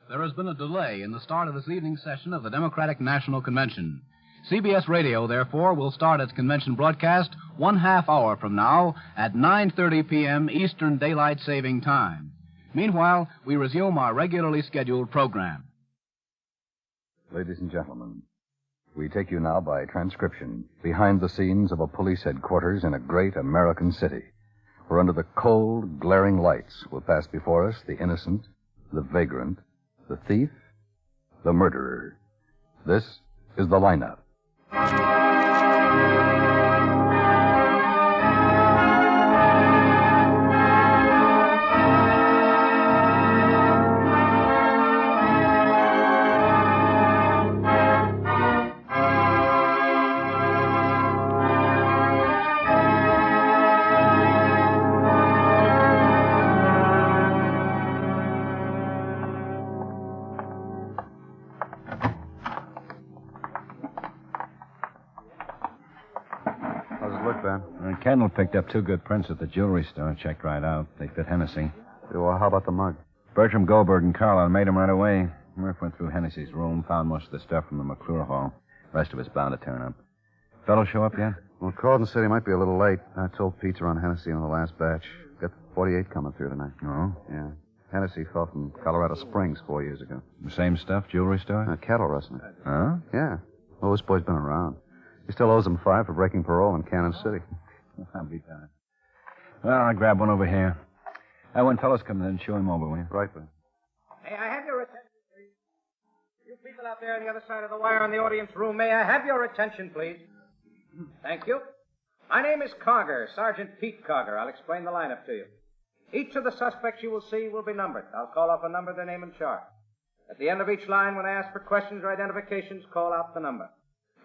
There has been a delay in the start of this evening's session of the Democratic National Convention. CBS Radio, therefore, will start its convention broadcast 1/2 hour from now at 9:30 p.m. Eastern Daylight Saving Time. Meanwhile, we resume our regularly scheduled program. Ladies and gentlemen, we take you now by transcription behind the scenes of a police headquarters in a great American city, where under the cold, glaring lights will pass before us the innocent, the vagrant, the thief, the murderer. This is the lineup. Kendall picked up 2 good prints at the jewelry store. Checked right out. They fit Hennessy. Well, how about the mug? Bertram Goldberg and Carlisle made him right away. Murph went through Hennessy's room, found most of the stuff from the McClure Hall. The rest of it's bound to turn up. Fellow show up yet? Well, Carlton said he might be a little late. I told Pete to run Hennessy on the last batch. Got 48 coming through tonight. Oh? Yeah. Hennessy fell from Colorado Springs 4 years ago. The same stuff, jewelry store? Cattle rustling. Huh? Yeah. Well, this boy's been around. He still owes him 5 for breaking parole in Kansas City. I'll be done. Well, I'll grab one over here. When fellas come in, show him over, will you? Right, Ben. May I have your attention, please? You people out there on the other side of the wire in the audience room, may I have your attention, please? Thank you. My name is Cogger, Sergeant Pete Cogger. I'll explain the lineup to you. Each of the suspects you will see will be numbered. I'll call off a number, their name, and chart. At the end of each line, when I ask for questions or identifications, call out the number.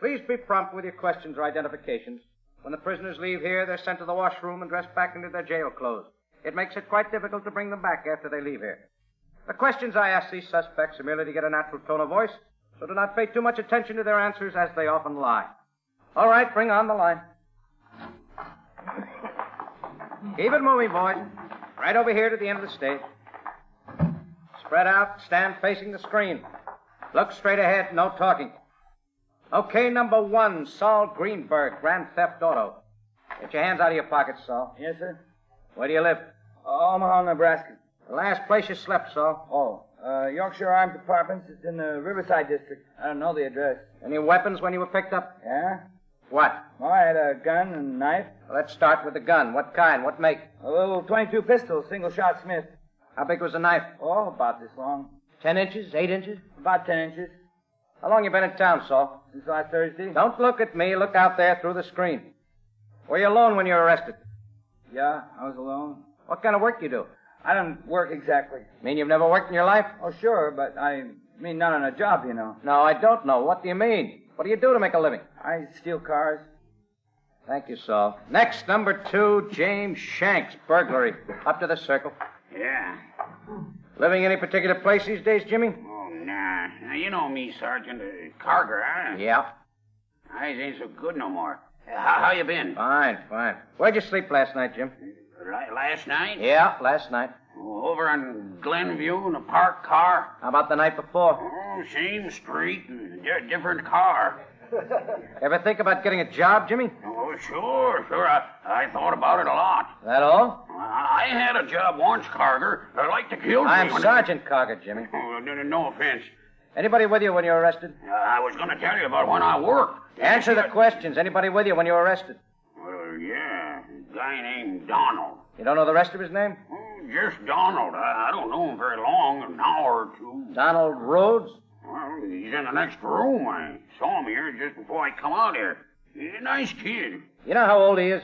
Please be prompt with your questions or identifications. When the prisoners leave here, they're sent to the washroom and dressed back into their jail clothes. It makes it quite difficult to bring them back after they leave here. The questions I ask these suspects are merely to get a natural tone of voice, so do not pay too much attention to their answers, as they often lie. All right, bring on the line. Keep it moving, boys. Right over here to the end of the stage. Spread out, stand facing the screen. Look straight ahead, no talking. Okay, number 1, Saul Greenberg, Grand Theft Auto. Get your hands out of your pockets, Saul. Yes, sir? Where do you live? Omaha, Nebraska. The last place you slept, Saul. Yorkshire Armed Departments. It's in the Riverside District. I don't know the address. Any weapons when you were picked up? Yeah? What? Well, I had a gun and a knife. Well, let's start with the gun. What kind? What make? A little .22 pistol, single-shot Smith. How big was the knife? Oh, about this long. 10 inches? 8 inches? About 10 inches. How long you been in town, Saul? Since last Thursday. Don't look at me. Look out there through the screen. Were you alone when you were arrested? Yeah, I was alone. What kind of work you do? I don't work exactly. Mean you've never worked in your life? Oh, sure, but I mean not on a job, you know. No, I don't know. What do you mean? What do you do to make a living? I steal cars. Thank you, Saul. Next, number 2, James Shanks, burglary. Up to the circle. Yeah. Living any particular place these days, Jimmy? Oh, nah. Now, you know me, Sergeant. Carger, huh? Yeah. Eyes ain't so good no more. How you been? Fine. Where'd you sleep last night, Jim? Last night? Yeah, last night. Over on Glenview in a parked car. How about the night before? Oh, same street, different car. Ever think about getting a job, Jimmy? Oh, sure. I thought about it a lot. That all? I had a job once, Carger. I like to kill I'm people. Sergeant Carger, Jimmy. Oh, no offense. Anybody with you when you were arrested? I was going to tell you about when I worked. Answer the questions. Anybody with you when you were arrested? Well, yeah. A guy named Donald. You don't know the rest of his name? Oh, just Donald. I don't know him very long, an hour or two. Donald Rhodes? Well, he's in the next room. I saw him here just before I come out here. He's a nice kid. You know how old he is?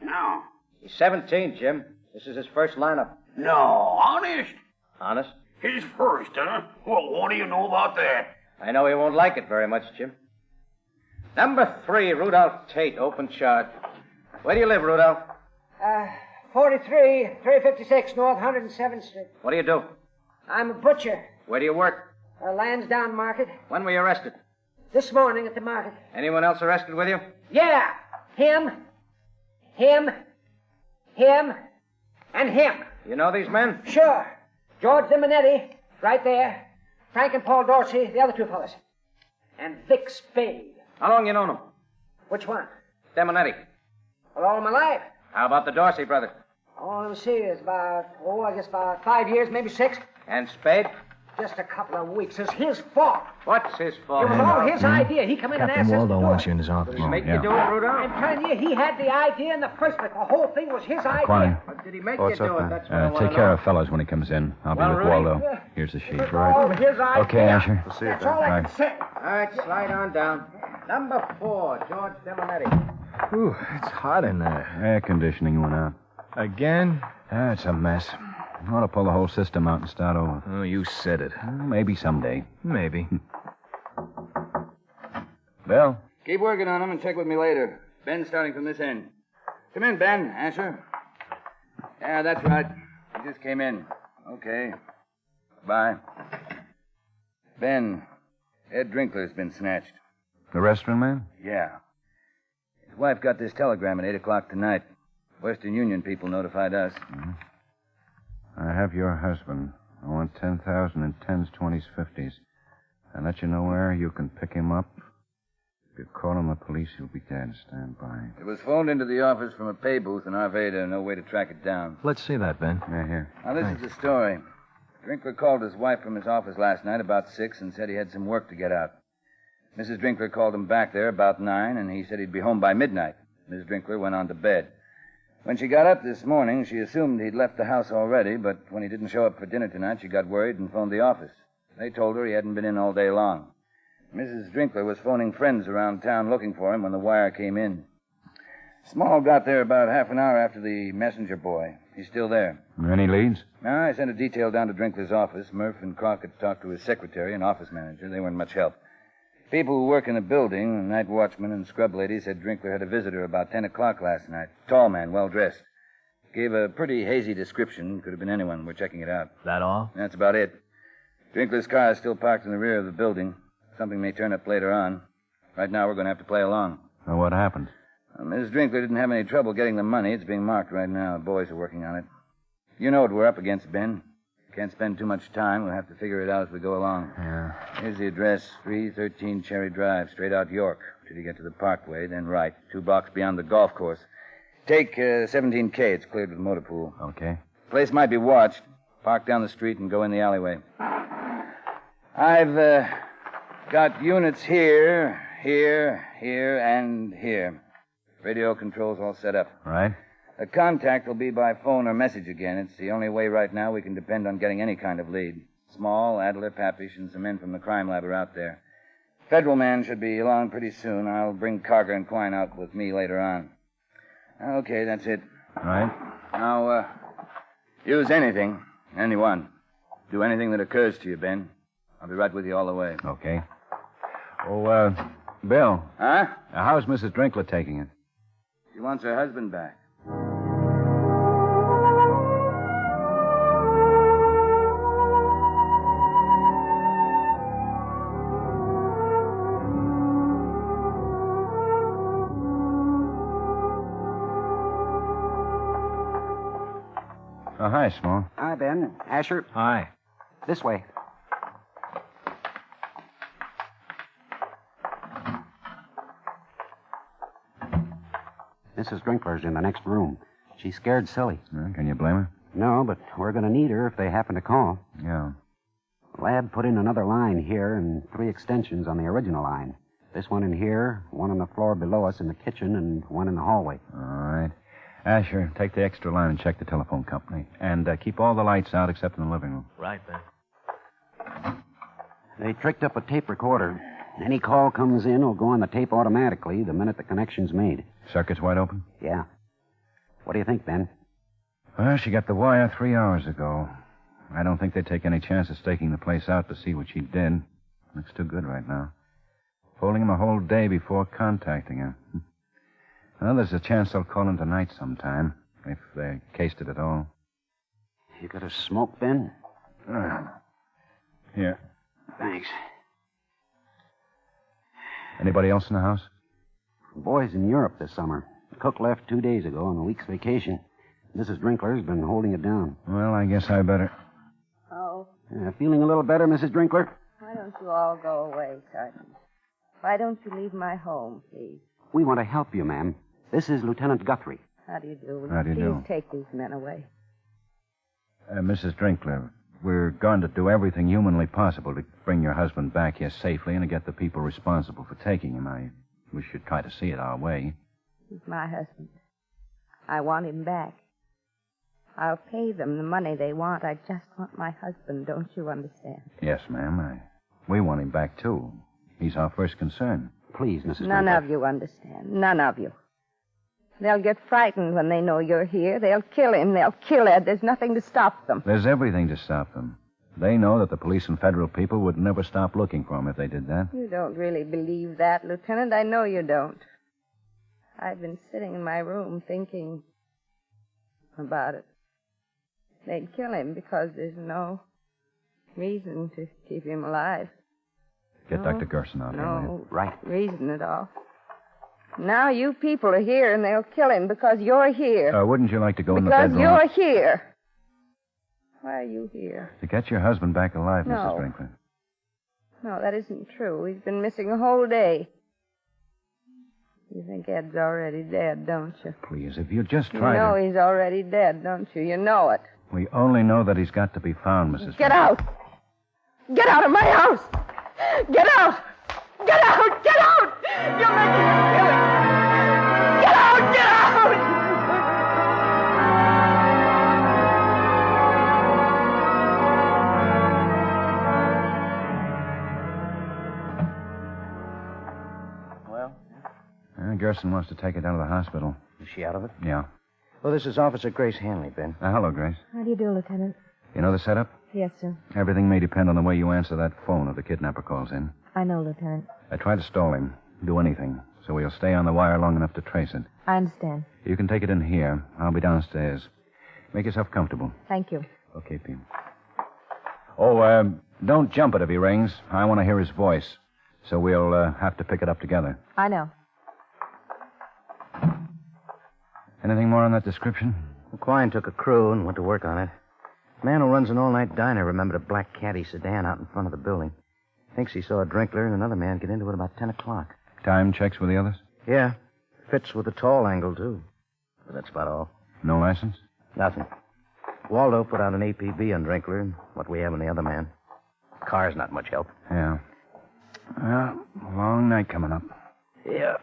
No. He's 17, Jim. This is his first lineup. No, honest? Honest? His first, huh? Well, what do you know about that? I know he won't like it very much, Jim. Number 3, Rudolph Tate, open charge. Where do you live, Rudolph? 43, 356 North 107th Street. What do you do? I'm a butcher. Where do you work? Lansdowne Market. When were you arrested? This morning at the market. Anyone else arrested with you? Yeah. Him, and him. You know these men? Sure. George Zimonetti, right there. Frank and Paul Dorsey, the other two fellas. And Vic Spade. How long you known him? Which one? Demonetti. Well, all of my life. How about the Dorsey brothers? Oh, let me see. It's about 5 years, maybe 6. And Spade? Just a couple of weeks. It's his fault. What's his fault? It was all his idea. He come in and asked us to do it. you in his office. Did he make you do it, Rudolph? I'm telling you, he had the idea in the first place. The whole thing was his idea. Quine, Or did he make What's you up, do it? man? That's what I want take to care know. of fellows when he comes in. I'll Well, be with Rudy? Waldo. Here's the sheet. All his idea. Okay, Asher. We'll see you, That's Ben. all I Right. can say. All right, slide on down. Number 4, George Demonetti. Whew, it's hot in there. Air conditioning went out. Again? It's a mess. I ought to pull the whole system out and start over. Oh, you said it. Maybe someday. Maybe. Bill? Keep working on him and check with me later. Ben's starting from this end. Come in, Ben. Asher. Yeah, that's right. He just came in. Okay. Bye. Ben, Ed Drinkler's been snatched. The restaurant man? Yeah. His wife got this telegram at 8 o'clock tonight. Western Union people notified us. I have your husband. I want 10,000 in 10s, 20s, 50s. And let you know where you can pick him up. If you call him the police, he'll be dead. Stand by. It was phoned into the office from a pay booth in Arvada. No way to track it down. Let's see that, Ben. Yeah, here. Now, this is the story. Drinkler called his wife from his office last night about 6 and said he had some work to get out. Mrs. Drinkler called him back there about 9, and he said he'd be home by midnight. Mrs. Drinkler went on to bed. When she got up this morning, she assumed he'd left the house already, but when he didn't show up for dinner tonight, she got worried and phoned the office. They told her he hadn't been in all day long. Mrs. Drinkler was phoning friends around town looking for him when the wire came in. Small got there about half an hour after the messenger boy. He's still there. Any leads? Now, I sent a detail down to Drinkler's office. Murph and Crockett talked to his secretary and office manager. They weren't much help. People who work in the building, night watchman and scrub lady, said Drinkler had a visitor about 10 o'clock last night. Tall man, well-dressed. Gave a pretty hazy description. Could have been anyone. We're checking it out. That all? That's about it. Drinkler's car is still parked in the rear of the building. Something may turn up later on. Right now, we're going to have to play along. Well, what happened? Mrs. Drinkler didn't have any trouble getting the money. It's being marked right now. The boys are working on it. You know what we're up against, Ben. Can't spend too much time. We'll have to figure it out as we go along. Yeah. Here's the address, 313 Cherry Drive, straight out York, till you get to the Parkway, then right, 2 blocks beyond the golf course. Take 17K. It's cleared with motor pool. Okay. Place might be watched. Park down the street and go in the alleyway. I've got units here, and here. Radio controls all set up. Right. The contact will be by phone or message again. It's the only way right now we can depend on getting any kind of lead. Small, Adler, Papish, and some men from the crime lab are out there. Federal man should be along pretty soon. I'll bring Carger and Quine out with me later on. Okay, that's it. Right. Now, use anything, anyone. Do anything that occurs to you, Ben. I'll be right with you all the way. Okay. Oh, Bill. Huh? How's Mrs. Drinkler taking it? She wants her husband back. Oh, hi, Small. Hi, Ben. Asher, Hi. this way. Mrs. Drinkler's in the next room. She's scared silly. Can you blame her? No, but we're going to need her if they happen to call. Yeah. The lab put in another line here and 3 extensions on the original line. This one in here, one on the floor below us in the kitchen, and one in the hallway. All right. Asher, take the extra line and check the telephone company. And keep all the lights out except in the living room. Right, Ben. They tricked up a tape recorder. Any call comes in will go on the tape automatically the minute the connection's made. Circuit's wide open? Yeah. What do you think, Ben? Well, she got the wire 3 hours ago. I don't think they'd take any chance of staking the place out to see what she did. Looks too good right now. Holding him a whole day before contacting her. Well, there's a chance they'll call in tonight sometime, if they cased it at all. You got a smoke, Ben? Here. Thanks. Anybody else in the house? The boy's in Europe this summer. The cook left 2 days ago on a week's vacation. Mrs. Drinkler's been holding it down. Well, I guess I better... Feeling a little better, Mrs. Drinkler? Why don't you all go away, Sergeant? Why don't you leave my home, please? We want to help you, ma'am. This is Lieutenant Guthrie. How do you do? Will How do you please do? take these men away? Mrs. Drinkler, we're going to do everything humanly possible to bring your husband back here safely and to get the people responsible for taking him. We should try to see it our way. He's my husband. I want him back. I'll pay them the money they want. I just want my husband, don't you understand? Yes, ma'am. We want him back, too. He's our first concern. Please, Mrs. None Drinkler. of you understand. None of you. They'll get frightened when they know you're here. They'll kill him. They'll kill Ed. There's nothing to stop them. There's everything to stop them. They know that the police and federal people would never stop looking for him if they did that. You don't really believe that, Lieutenant. I know you don't. I've been sitting in my room thinking about it. They'd kill him because there's no reason to keep him alive. Get Dr. Gerson out here, will you? No Right. reason at all. Now you people are here and they'll kill him because you're here. Wouldn't you like to go in the Because bedroom? you're here. Why are you here? To get your husband back alive, No. Mrs. Drinkler. No, that isn't true. He's been missing a whole day. You think Ed's already dead, don't you? Please, if you just You try know to... he's already dead, don't you? You know it. We only know that he's got to be found, Mrs. Get Drinkler. out! Get out of my house! Get out! Get out! Get out! You're making him kill him! Get out! Get out! Well? Gerson wants to take her down to the hospital. Is she out of it? Yeah. Well, this is Officer Grace Hanley, Ben. Hello, Grace. How do you do, Lieutenant? You know the setup? Yes, sir. Everything may depend on the way you answer that phone if the kidnapper calls in. I know, Lieutenant. I try to stall him. Do anything. So he'll stay on the wire long enough to trace it. I understand. You can take it in here. I'll be downstairs. Make yourself comfortable. Thank you. Okay, Pete. Oh, don't jump it if he rings. I want to hear his voice. So we'll have to pick it up together. I know. Anything more on that description? Well, Quine took a crew and went to work on it. The man who runs an all-night diner remembered a black caddy sedan out in front of the building. Thinks he saw a Drinkler and another man get into it about 10 o'clock. Time checks with the others? Yeah. Fits with the tall angle, too. But that's about all. No license? Nothing. Waldo put out an APB on Drinkler and what we have on the other man. Car's not much help. Yeah. Well, long night coming up. Yeah.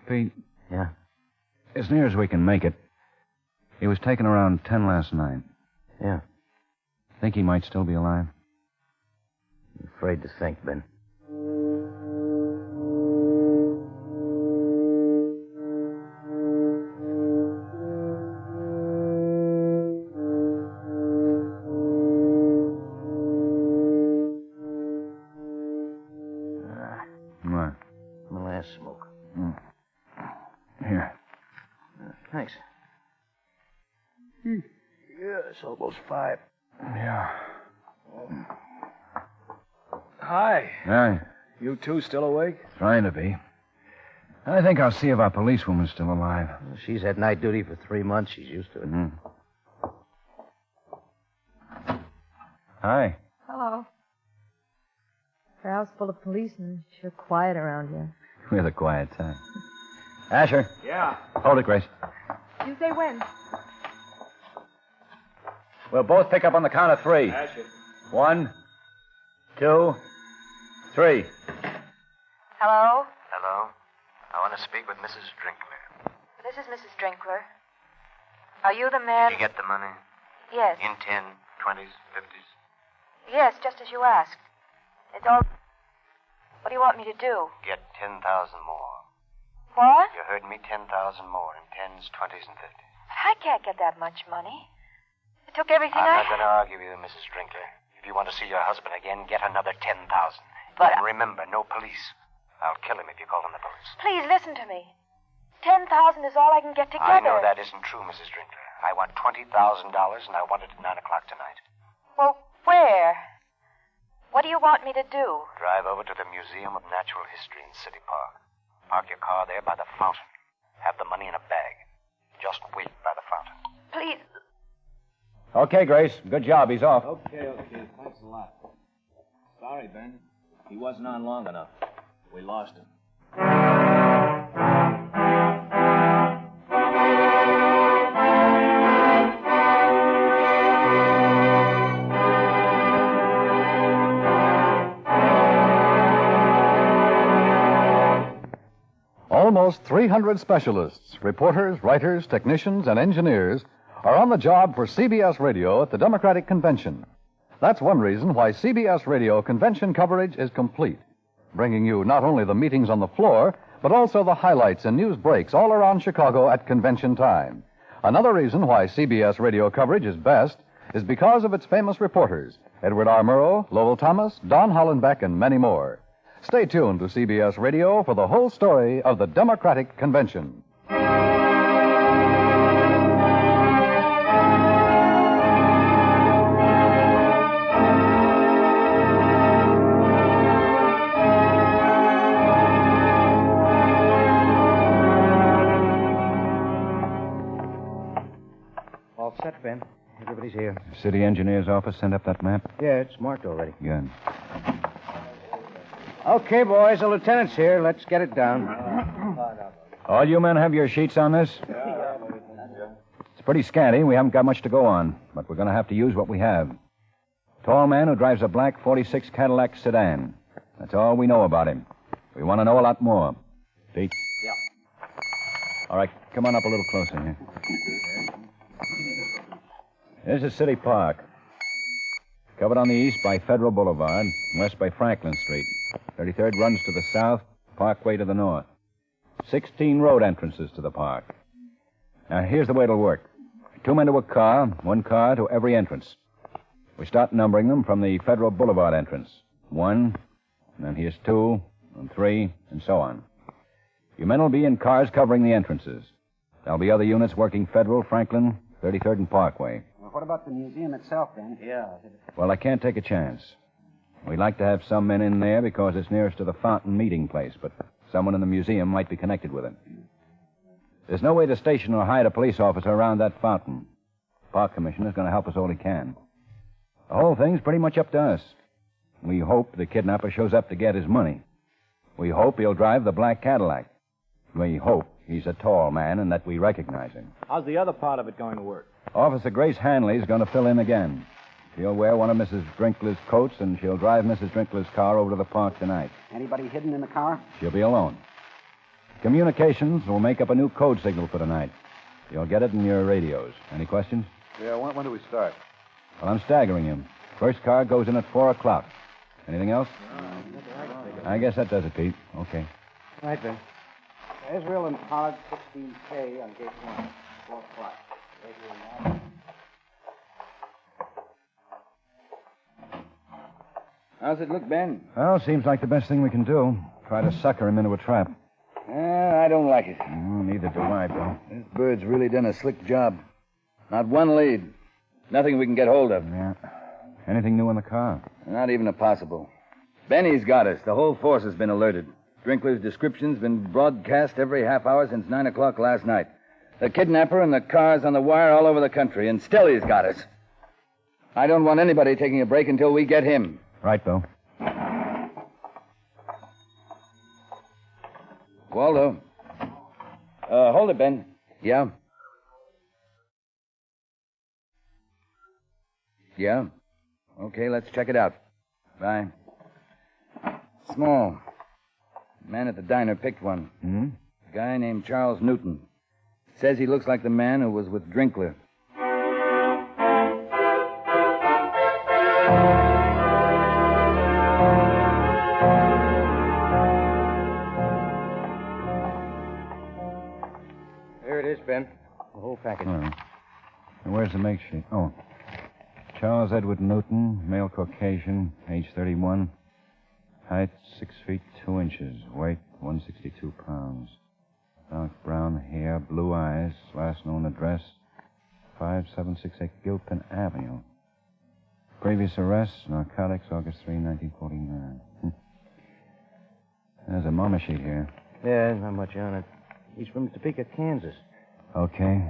Pete. Yeah? As near as we can make it, he was taken around 10 last night. Yeah. Think he might still be alive? I'm afraid to think, Ben. What? My last smoke. Here. Thanks. Yeah, it's almost 5. Yeah. Hi. Hi. You two still awake? Trying to be. I think I'll see if our policewoman's still alive. She's had night duty for 3 months. She's used to it. Mm-hmm. Hi. Hello. Your house full of policemen. Sure quiet around here. We're the quiet type. Asher. Yeah. Hold it, Grace. You say when? We'll both pick up on the count of 3. Asher. 1, 2, 3. Hello? Hello. I want to speak with Mrs. Drinkler. This is Mrs. Drinkler. Are you the man? Did you get the money? Yes. In 10, 20s, 50s? Yes, just as you asked. It's all... What do you want me to do? Get 10,000 more. What? You heard me, 10,000 more in 10s, 20s, and 50s. But I can't get that much money. It took everything I'm not going to argue with you, Mrs. Drinkler. If you want to see your husband again, get another 10,000. But... And remember, no police. I'll kill him if you call in the police. Please, listen to me. 10,000 is all I can get together. I know that isn't true, Mrs. Drinkler. I want $20,000, and I want it at 9 o'clock tonight. Well, where? What do you want me to do? Drive over to the Museum of Natural History in City Park. Park your car there by the fountain. Have the money in a bag. Just wait by the fountain. Please. Okay, Grace. Good job. He's off. Okay. Thanks a lot. Sorry, Ben. He wasn't on long enough. We lost him. Almost 300 specialists, reporters, writers, technicians, and engineers are on the job for CBS Radio at the Democratic Convention. That's one reason why CBS Radio convention coverage is complete, bringing you not only the meetings on the floor, but also the highlights and news breaks all around Chicago at convention time. Another reason why CBS Radio coverage is best is because of its famous reporters, Edward R. Murrow, Lowell Thomas, Don Hollenbeck, and many more. Stay tuned to CBS Radio for the whole story of the Democratic Convention. All set, Ben. Everybody's here. City engineer's office sent up that map? Yeah, it's marked already. Good. Okay, boys, the lieutenant's here. Let's get it down. All you men have your sheets on this? It's pretty scanty. We haven't got much to go on, but we're going to have to use what we have. Tall man who drives a black 46 Cadillac sedan. That's all we know about him. We want to know a lot more. Pete? Yeah. All right, come on up a little closer here. This is City Park. Covered on the east by Federal Boulevard, west by Franklin Street. 33rd runs to the south, Parkway to the north. 16 road entrances to the park. Now, here's the way it'll work. 2 men to a car, 1 car to every entrance. We start numbering them from the Federal Boulevard entrance. 1, and then here's 2, and 3, and so on. You men will be in cars covering the entrances. There'll be other units working Federal, Franklin, 33rd, and Parkway. Well, what about the museum itself, then? Yeah. Well, I can't take a chance. We'd like to have some men in there because it's nearest to the fountain meeting place, but someone in the museum might be connected with it. There's no way to station or hide a police officer around that fountain. The park commissioner's going to help us all he can. The whole thing's pretty much up to us. We hope the kidnapper shows up to get his money. We hope he'll drive the black Cadillac. We hope he's a tall man and that we recognize him. How's the other part of it going to work? Officer Grace Hanley's going to fill in again. She'll wear one of Mrs. Drinkler's coats, and she'll drive Mrs. Drinkler's car over to the park tonight. Anybody hidden in the car? She'll be alone. Communications will make up a new code signal for tonight. You'll get it in your radios. Any questions? Yeah, when do we start? Well, I'm staggering you. First car goes in at 4 o'clock. Anything else? I guess that does it, Pete. Okay. Right, Ben. Israel and Pollard, 16K on gate 1, 4 o'clock. How's it look, Ben? Well, seems like the best thing we can do. Try to sucker him into a trap. I don't like it. Neither do I, Bill. This bird's really done a slick job. Not one lead. Nothing we can get hold of. Yeah. Anything new in the car? Not even a possible. Benny's got us. The whole force has been alerted. Drinkler's description's been broadcast every half hour since 9 o'clock last night. The kidnapper and the cars on the wire all over the country, and still he's got us. I don't want anybody taking a break until we get him. Right, Bill. Waldo. Hold it, Ben. Yeah? Yeah? Okay, let's check it out. Bye. Small. Man at the diner picked one. A guy named Charles Newton. Says he looks like the man who was with Drinkler. Here it is, Ben. The whole package. All right. And where's the make sheet? Oh. Charles Edward Newton, male Caucasian, age 31. Height 6 feet 2 inches. Weight 162 pounds. Dark brown hair, blue eyes. Last known address 5768 Gilpin Avenue. Previous arrest, narcotics, August 3, 1949. There's a mama sheet here. Yeah, not much on it. He's from Topeka, Kansas. Okay.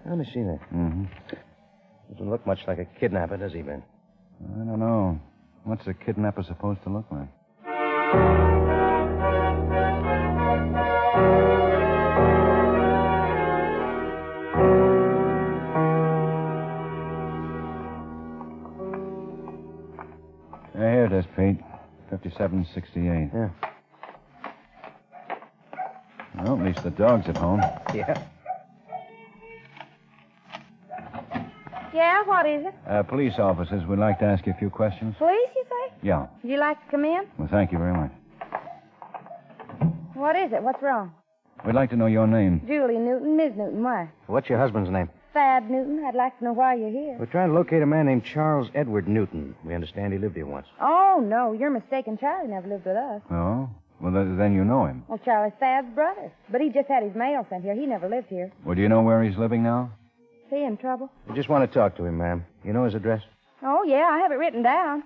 Let me see that. Mm-hmm. Doesn't look much like a kidnapper, does he, Ben? I don't know. What's a kidnapper supposed to look like? Here it is, Pete. 5768. Yeah. Well, at least the dog's at home. Yeah. Yeah, what is it? Police officers, we'd like to ask you a few questions. Police, you say? Yeah. Would you like to come in? Well, thank you very much. What is it? What's wrong? We'd like to know your name. Julie Newton, Ms. Newton. Why? What's your husband's name? Thad Newton. I'd like to know why you're here. We're trying to locate a man named Charles Edward Newton. We understand he lived here once. Oh, no, you're mistaken. Charlie never lived with us. Oh? Well, then you know him. Well, Charlie's Thad's brother. But he just had his mail sent here. He never lived here. Well, do you know where he's living now? Is he in trouble? We just want to talk to him, ma'am. You know his address? Oh, yeah, I have it written down.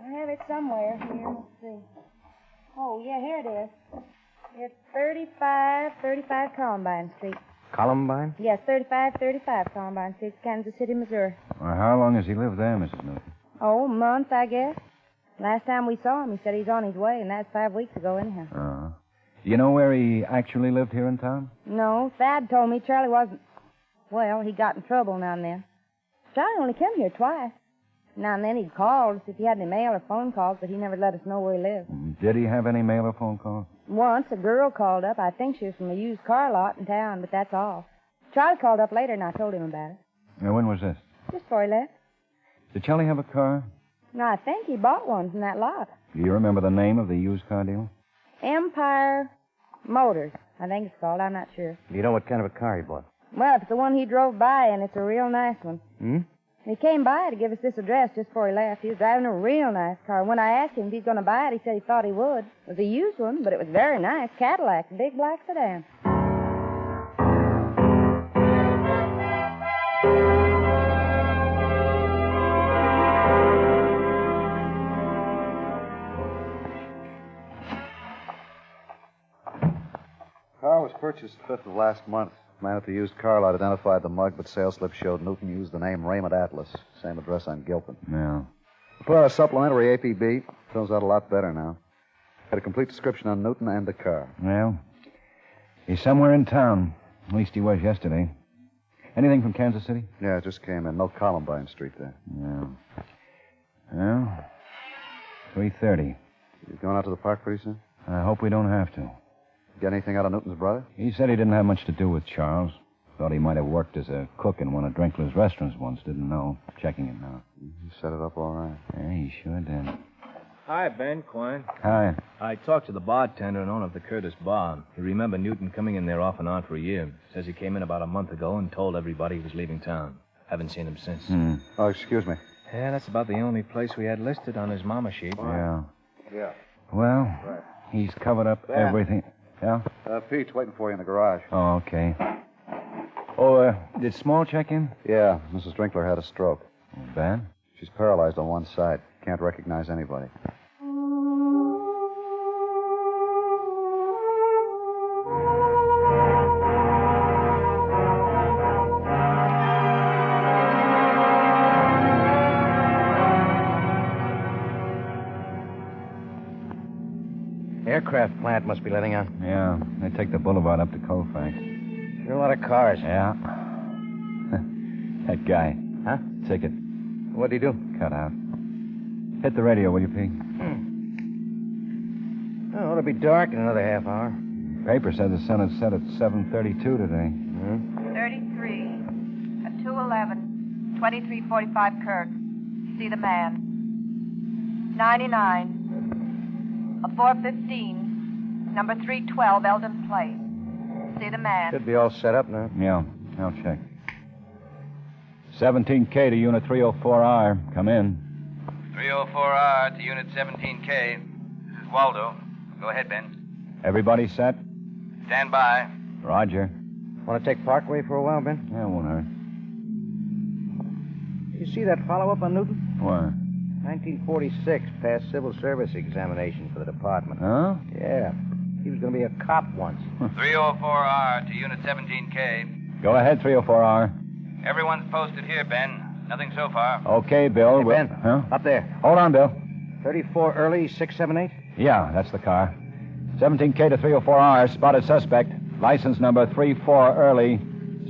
I have it somewhere here. Let's see. Oh, yeah, here it is. It's 3535 Columbine Street. Columbine? Yes, 3535 Columbine Street, Kansas City, Missouri. Well, how long has he lived there, Mrs. Newton? Oh, a month, I guess. Last time we saw him, he said he's on his way, and that's 5 weeks ago anyhow. Uh-huh. You know where he actually lived here in town? No, Thad told me Charlie wasn't... Well, he got in trouble now and then. Charlie only came here twice. Now and then he'd call us if he had any mail or phone calls, but he never let us know where he lived. Did he have any mail or phone calls? Once, a girl called up. I think she was from a used car lot in town, but that's all. Charlie called up later, and I told him about it. Now, when was this? Just before he left. Did Charlie have a car? No, I think he bought one from that lot. Do you remember the name of the used car dealer? Empire Motors, I think it's called. I'm not sure. Do you know what kind of a car he bought? Well, if it's the one he drove by, and it's a real nice one. Hmm? He came by to give us this address just before he left. He was driving a real nice car. When I asked him if he's going to buy it, he said he thought he would. It was a used one, but it was very nice. Cadillac, a big black sedan. Car was purchased 5th of last month. Man at the used car lot identified the mug, but sales slip showed Newton used the name Raymond Atlas. Same address on Gilpin. Yeah. We put out a supplementary APB. Turns out a lot better now. Had a complete description on Newton and the car. Well, he's somewhere in town. At least he was yesterday. Anything from Kansas City? Yeah, it just came in. No Columbine Street there. Yeah. Well, 3:30. You going out to the park pretty soon? I hope we don't have to. Get anything out of Newton's brother? He said he didn't have much to do with Charles. Thought he might have worked as a cook in one of Drinkler's restaurants once. Didn't know. Checking it now. You set it up all right. Yeah, he sure did. Hi, Ben Quine. Hi. I talked to the bartender and owner of the Curtis Bar. He remembered Newton coming in there off and on for a year. Says he came in about a month ago and told everybody he was leaving town. Haven't seen him since. Oh, excuse me. Yeah, that's about the only place we had listed on his mama sheet. Yeah. Yeah. Well, Right. he's covered up Ben. everything. Yeah? Pete's waiting for you in the garage. Oh, okay. Oh, did Small check in? Yeah, Mrs. Drinkler had a stroke. Bad? She's paralyzed on one side. Can't recognize anybody. Aircraft plant must be letting out. Yeah, they take the boulevard up to Colfax. Sure a lot of cars. Yeah. That guy. Huh? Ticket. What'd he do? Cut out. Hit the radio, will you, Pete? Oh, it'll be dark in another half hour. Paper said the sun had set at 7:32 today. 33 at 211, 2345 Kirk. See the man. 99. A 415, number 312, Eldon Place. See the man. Should be all set up now. Yeah, I'll check. 17K to Unit 304R. Come in. 304R to Unit 17K. This is Waldo. Go ahead, Ben. Everybody set? Stand by. Roger. Want to take Parkway for a while, Ben? Yeah, won't hurt. You see that follow-up on Newton? What? 1946, passed civil service examination for the department. Huh? Yeah. He was going to be a cop once. 304R to Unit 17K. Go ahead, 304R. Everyone's posted here, Ben. Nothing so far. Okay, Bill. Hey, Ben. Huh? Up there. Hold on, Bill. 34 early, 678? Yeah, that's the car. 17K to 304R, spotted suspect. License number 34 early,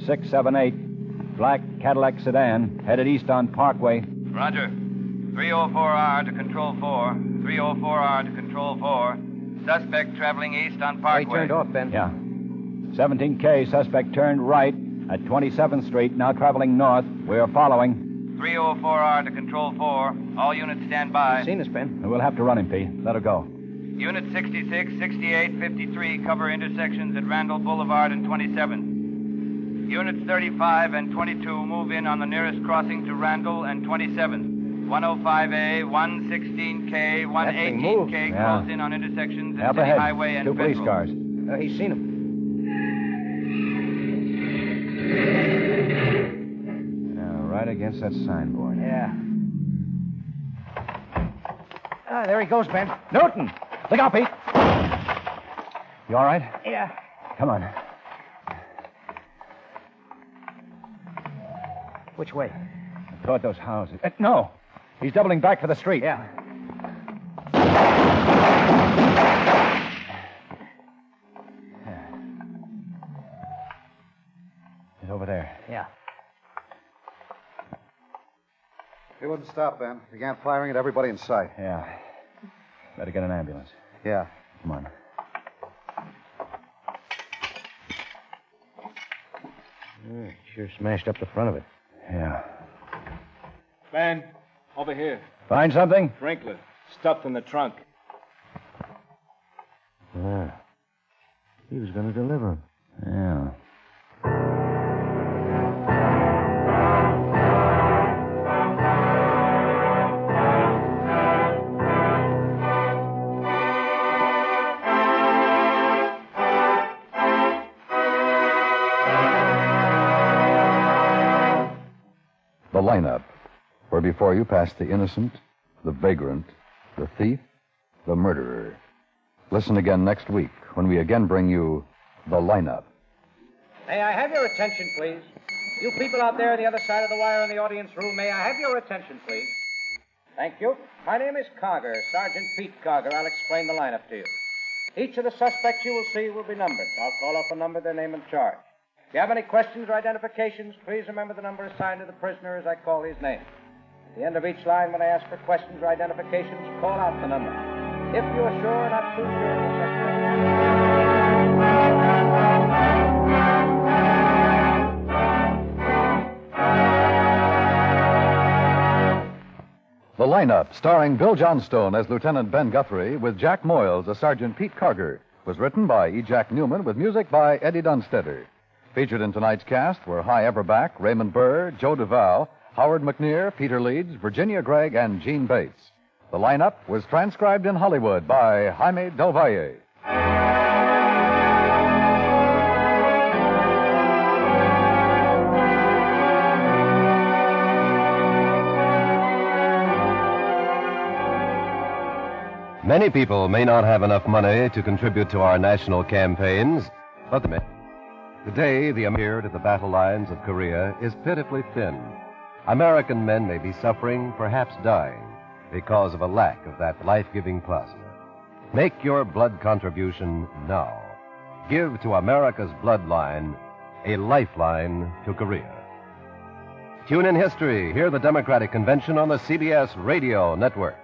678. Black Cadillac sedan, headed east on Parkway. Roger. 304R to Control 4. 304R to Control 4. Suspect traveling east on Parkway. He turned off, Ben. Yeah. 17K, suspect turned right at 27th Street, now traveling north. We're following. 304R to Control 4. All units stand by. Seen us, Ben. We'll have to run him, P. Let her go. Unit 66, 68, 53 cover intersections at Randall Boulevard and 27th. Units 35 and 22 move in on the nearest crossing to Randall and 27th. 105A, 116K, 118K close in on intersections at Up City ahead. Highway and 2 police Federal. cars. He's seen him. Now, right against that signboard. Yeah. Ah, there he goes, Ben. Newton! Look out, Pete! You all right? Yeah. Come on. Which way? Toward those houses. No! He's doubling back for the street. Yeah. He's over there. Yeah. He wouldn't stop, Ben. Began firing at everybody in sight. Yeah. Better get an ambulance. Yeah. Come on. Sure smashed up the front of it. Yeah. Ben, over here. Find something? Drinkler. Stuffed in the trunk. Ah. He was going to deliver him. Yeah. The lineup, where before you pass the innocent, the vagrant, the thief, the murderer. Listen again next week when we again bring you the lineup. May I have your attention, please? You people out there on the other side of the wire in the audience room, may I have your attention, please? Thank you. My name is Cogger, Sergeant Pete Cogger. I'll explain the lineup to you. Each of the suspects you will see will be numbered. I'll call off a number, their name and charge. If you have any questions or identifications, please remember the number assigned to the prisoner as I call his name. At the end of each line, when I ask for questions or identifications, call out the number. If you are sure or not too sure of the suspect. The lineup, starring Bill Johnstone as Lieutenant Ben Guthrie, with Jack Moyles as Sergeant Pete Carger, was written by E. Jack Newman with music by Eddie Dunstetter. Featured in tonight's cast were Hy Everback, Raymond Burr, Joe Duval, Howard McNear, Peter Leeds, Virginia Gregg, and Gene Bates. The lineup was transcribed in Hollywood by Jaime Del Valle. Many people may not have enough money to contribute to our national campaigns, but today the appeared at the battle lines of Korea is pitifully thin. American men may be suffering, perhaps dying, because of a lack of that life-giving plasma. Make your blood contribution now. Give to America's bloodline a lifeline to Korea. Tune in history. Hear the Democratic Convention on the CBS Radio Network.